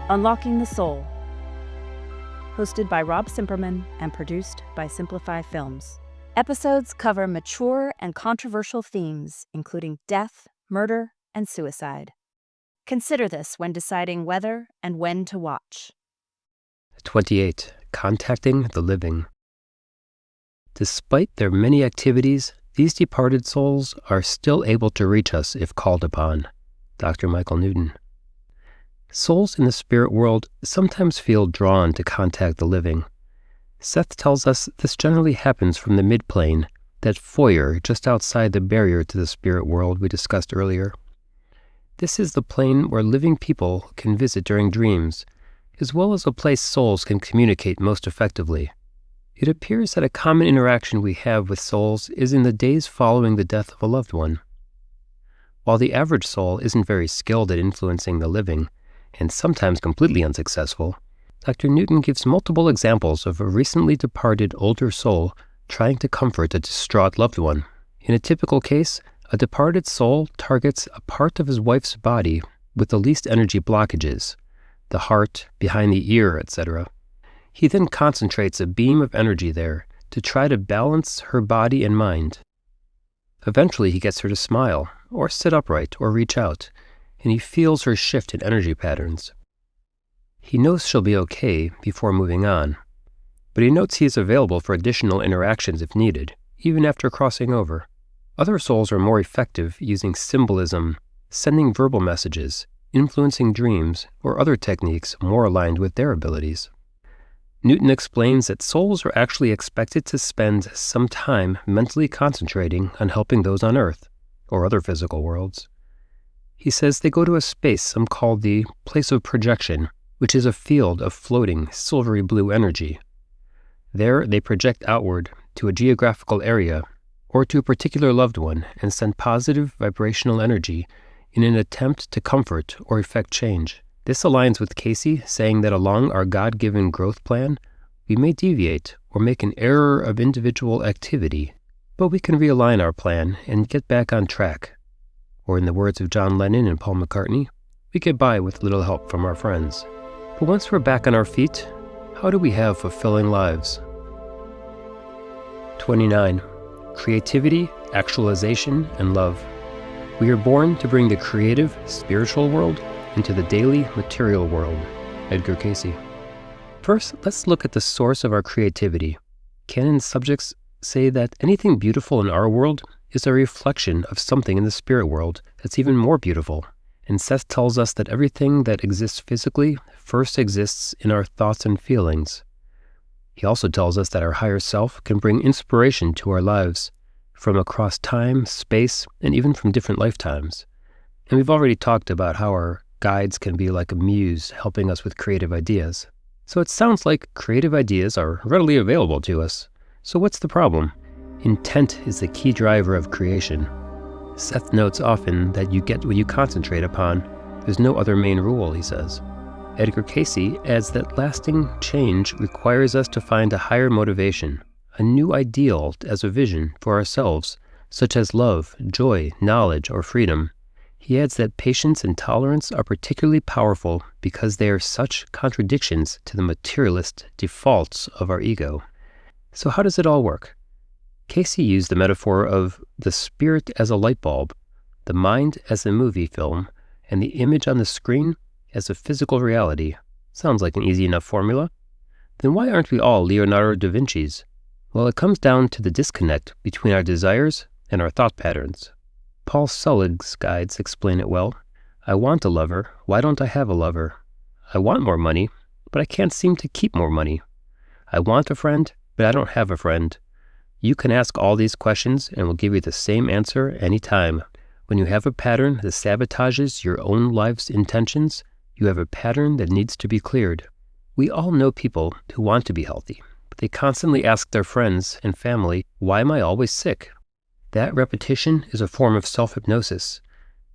Unlocking the Soul, hosted by Rob Simperman and produced by Simplify Films. Episodes cover mature and controversial themes, including death, murder, and suicide. Consider this when deciding whether and when to watch. 28. Contacting the living. Despite their many activities, these departed souls are still able to reach us if called upon. Dr. Michael Newton. Souls in the spirit world sometimes feel drawn to contact the living. Seth tells us this generally happens from the midplane, that foyer just outside the barrier to the spirit world we discussed earlier. This is the plane where living people can visit during dreams, as well as a place souls can communicate most effectively. It appears that a common interaction we have with souls is in the days following the death of a loved one. While the average soul isn't very skilled at influencing the living, and sometimes completely unsuccessful, Dr. Newton gives multiple examples of a recently departed older soul trying to comfort a distraught loved one. In a typical case, a departed soul targets a part of his wife's body with the least energy blockages, the heart, behind the ear, etc. He then concentrates a beam of energy there to try to balance her body and mind. Eventually he gets her to smile, or sit upright, or reach out, and he feels her shift in energy patterns. He knows she'll be okay before moving on, but he notes he is available for additional interactions if needed, even after crossing over. Other souls are more effective using symbolism, sending verbal messages, influencing dreams, or other techniques more aligned with their abilities. Newton explains that souls are actually expected to spend some time mentally concentrating on helping those on Earth, or other physical worlds. He says they go to a space some call the place of projection, which is a field of floating, silvery blue energy. There they project outward to a geographical area or to a particular loved one and send positive vibrational energy in an attempt to comfort or effect change. This aligns with Casey saying that along our God-given growth plan, we may deviate or make an error of individual activity, but we can realign our plan and get back on track. Or in the words of John Lennon and Paul McCartney, we get by with little help from our friends. But once we're back on our feet, how do we have fulfilling lives? 29. Creativity, actualization, and love. We are born to bring the creative, spiritual world into the daily, material world. Edgar Cayce. First, let's look at the source of our creativity. Canon subjects say that anything beautiful in our world is a reflection of something in the spirit world that's even more beautiful. And Seth tells us that everything that exists physically first exists in our thoughts and feelings. He also tells us that our higher self can bring inspiration to our lives from across time, space, and even from different lifetimes. And we've already talked about how our guides can be like a muse helping us with creative ideas. So it sounds like creative ideas are readily available to us. So what's the problem? Intent is the key driver of creation. Seth notes often that you get what you concentrate upon. There's no other main rule, he says. Edgar Cayce adds that lasting change requires us to find a higher motivation, a new ideal as a vision for ourselves, such as love, joy, knowledge, or freedom. He adds that patience and tolerance are particularly powerful because they are such contradictions to the materialist defaults of our ego. So how does it all work? Cayce used the metaphor of the spirit as a light bulb, the mind as a movie film, and the image on the screen as a physical reality. Sounds like an easy enough formula. Then why aren't we all Leonardo da Vinci's? Well, it comes down to the disconnect between our desires and our thought patterns. Paul Selig's guides explain it well. I want a lover. Why don't I have a lover? I want more money, but I can't seem to keep more money. I want a friend, but I don't have a friend. You can ask all these questions and we'll give you the same answer anytime. When you have a pattern that sabotages your own life's intentions, you have a pattern that needs to be cleared. We all know people who want to be healthy, but they constantly ask their friends and family, why am I always sick? That repetition is a form of self-hypnosis.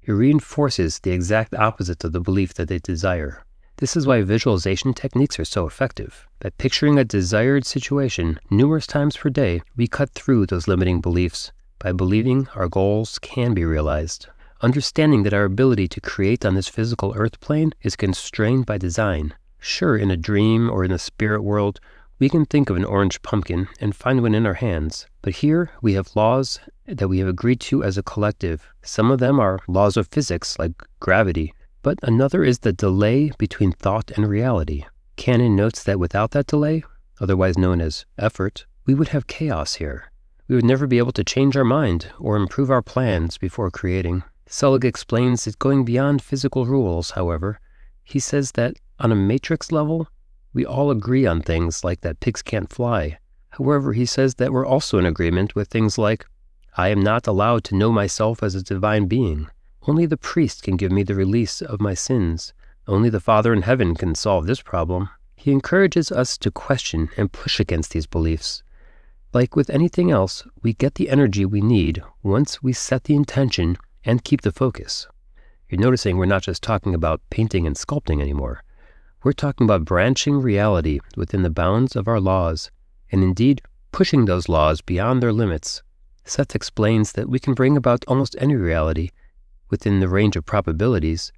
It reinforces the exact opposite of the belief that they desire. This is why visualization techniques are so effective. By picturing a desired situation numerous times per day, we cut through those limiting beliefs by believing our goals can be realized. understanding that our ability to create on this physical earth plane is constrained by design. Sure, in a dream or in the spirit world, we can think of an orange pumpkin and find one in our hands. But here we have laws that we have agreed to as a collective. Some of them are laws of physics, like gravity, but another is the delay between thought and reality. Canon notes that without that delay, otherwise known as effort, we would have chaos here. We would never be able to change our mind or improve our plans before creating. Selig explains that going beyond physical rules, however, he says that on a matrix level, we all agree on things like that pigs can't fly. However, he says that we're also in agreement with things like, I am not allowed to know myself as a divine being. Only the priest can give me the release of my sins. Only the Father in heaven can solve this problem. He encourages us to question and push against these beliefs. Like with anything else, we get the energy we need once we set the intention and keep the focus. You're noticing we're not just talking about painting and sculpting anymore. We're talking about branching reality within the bounds of our laws, and indeed pushing those laws beyond their limits. Seth explains that we can bring about almost any reality within the range of probabilities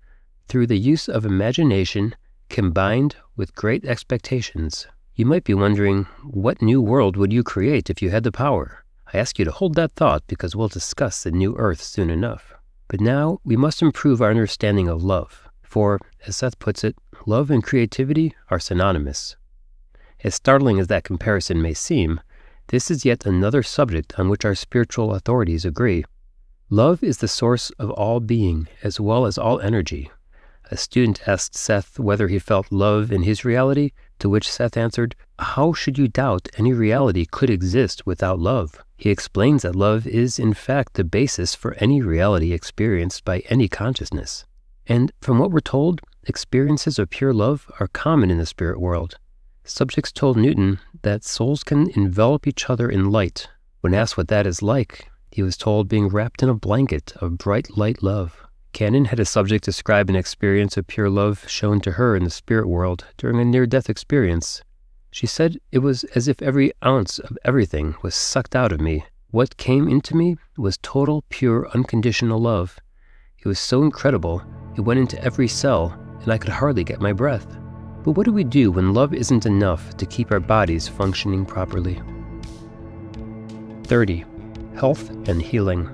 through the use of imagination combined with great expectations. You might be wondering, what new world would you create if you had the power? I ask you to hold that thought because we'll discuss the new earth soon enough. But now we must improve our understanding of love, for, as Seth puts it, love and creativity are synonymous. As startling as that comparison may seem, this is yet another subject on which our spiritual authorities agree. Love is the source of all being as well as all energy. A student asked Seth whether he felt love in his reality, to which Seth answered, "How should you doubt any reality could exist without love?" He explains that love is in fact the basis for any reality experienced by any consciousness. And from what we're told, experiences of pure love are common in the spirit world. Subjects told Newton that souls can envelop each other in light. When asked what that is like, he was told being wrapped in a blanket of bright light love. Canon had a subject describe an experience of pure love shown to her in the spirit world during a near-death experience. She said it was as if every ounce of everything was sucked out of me. What came into me was total, pure, unconditional love. It was so incredible, it went into every cell, and I could hardly get my breath. But what do we do when love isn't enough to keep our bodies functioning properly? 30. Health and healing.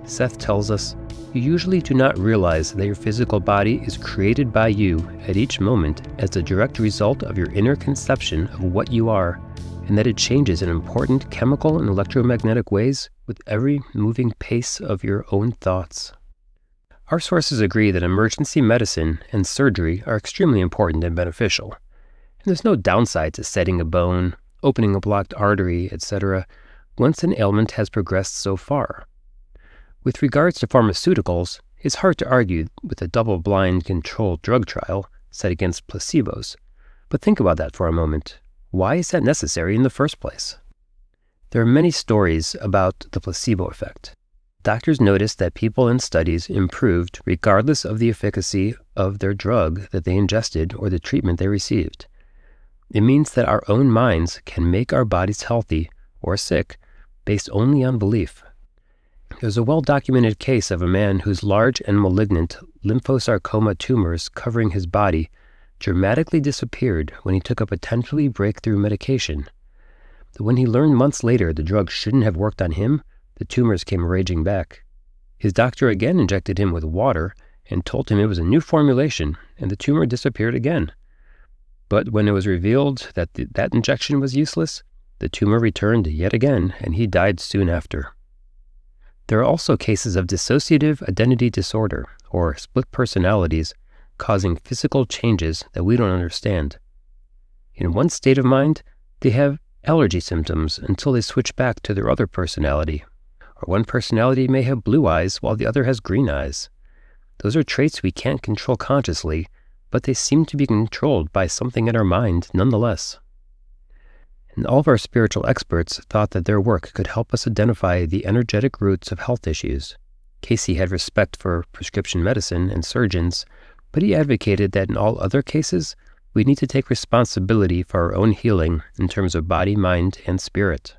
Seth tells us, you usually do not realize that your physical body is created by you at each moment as a direct result of your inner conception of what you are, and that it changes in important chemical and electromagnetic ways with every moving pace of your own thoughts. Our sources agree that emergency medicine and surgery are extremely important and beneficial, and there's no downside to setting a bone, opening a blocked artery, etc., once an ailment has progressed so far. With regards to pharmaceuticals, it's hard to argue with a double-blind controlled drug trial set against placebos. But think about that for a moment. Why is that necessary in the first place? There are many stories about the placebo effect. Doctors noticed that people in studies improved regardless of the efficacy of their drug that they ingested or the treatment they received. It means that our own minds can make our bodies healthy or sick based only on belief. There's a well-documented case of a man whose large and malignant lymphosarcoma tumors covering his body dramatically disappeared when he took a potentially breakthrough medication. But when he learned months later the drug shouldn't have worked on him, the tumors came raging back. His doctor again injected him with water and told him it was a new formulation, and the tumor disappeared again. But when it was revealed that that injection was useless, the tumor returned yet again, and he died soon after. There are also cases of dissociative identity disorder, or split personalities, causing physical changes that we don't understand. In one state of mind, they have allergy symptoms until they switch back to their other personality. Or one personality may have blue eyes while the other has green eyes. Those are traits we can't control consciously, but they seem to be controlled by something in our mind nonetheless. And all of our spiritual experts thought that their work could help us identify the energetic roots of health issues. Casey had respect for prescription medicine and surgeons, but he advocated that in all other cases, we need to take responsibility for our own healing in terms of body, mind, and spirit.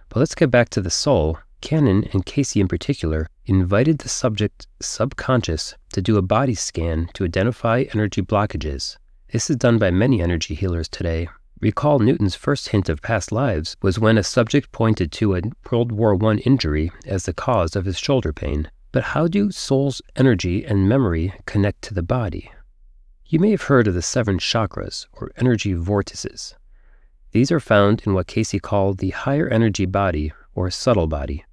But let's get back to the soul. Canon, and Casey in particular, invited the subject subconscious to do a body scan to identify energy blockages. This is done by many energy healers today. Recall Newton's first hint of past lives was when a subject pointed to a World War I injury as the cause of his shoulder pain. But how do soul's energy and memory connect to the body? You may have heard of the 7 chakras, or energy vortices. These are found in what Casey called the higher energy body, or subtle body.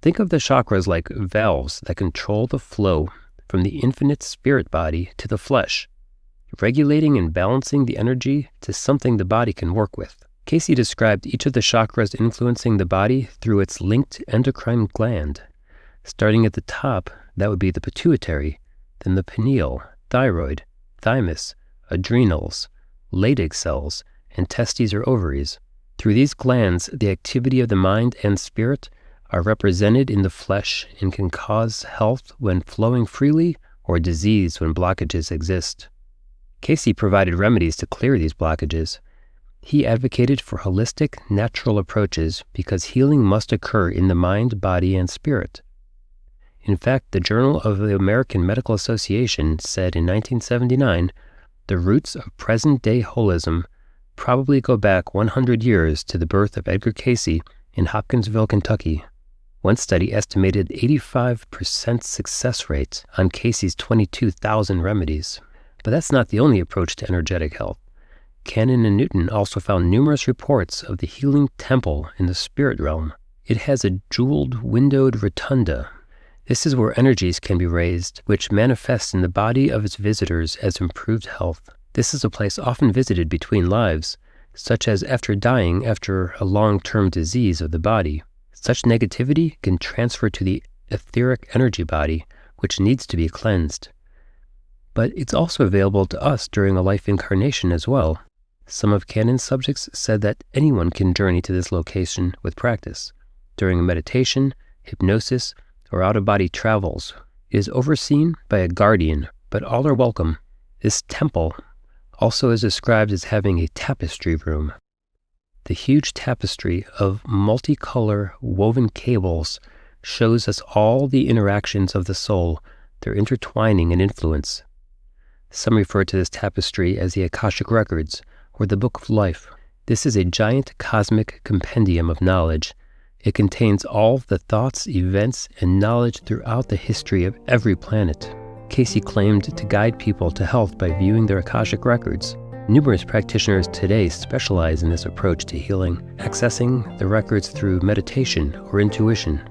Think of the chakras like valves that control the flow from the infinite spirit body to the flesh, regulating and balancing the energy to something the body can work with. Casey described each of the chakras influencing the body through its linked endocrine gland. Starting at the top, that would be the pituitary, then the pineal, thyroid, thymus, adrenals, Leydig cells, and testes or ovaries. Through these glands, the activity of the mind and spirit are represented in the flesh and can cause health when flowing freely or disease when blockages exist. Casey provided remedies to clear these blockages. He advocated for holistic, natural approaches because healing must occur in the mind, body, and spirit. In fact, the Journal of the American Medical Association said in 1979, the roots of present-day holism probably go back 100 years to the birth of Edgar Cayce in Hopkinsville, Kentucky. One study estimated 85% success rate on Cayce's 22,000 remedies. But that's not the only approach to energetic health. Cannon and Newton also found numerous reports of the healing temple in the spirit realm. It has a jeweled, windowed rotunda. This is where energies can be raised, which manifests in the body of its visitors as improved health. This is a place often visited between lives, such as after dying after a long-term disease of the body. Such negativity can transfer to the etheric energy body, which needs to be cleansed. But it's also available to us during a life incarnation as well. Some of Cannon's subjects said that anyone can journey to this location with practice. During a meditation, hypnosis, or out-of-body travels, it is overseen by a guardian, but all are welcome. This temple also is described as having a tapestry room. The huge tapestry of multicolor woven cables shows us all the interactions of the soul, their intertwining and influence. Some refer to this tapestry as the Akashic Records, or the Book of Life. This is a giant cosmic compendium of knowledge. It contains all the thoughts, events, and knowledge throughout the history of every planet. Cayce claimed to guide people to health by viewing their Akashic Records. Numerous practitioners today specialize in this approach to healing, accessing the records through meditation or intuition.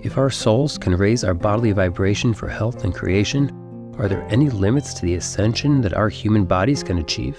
If our souls can raise our bodily vibration for health and creation, are there any limits to the ascension that our human bodies can achieve?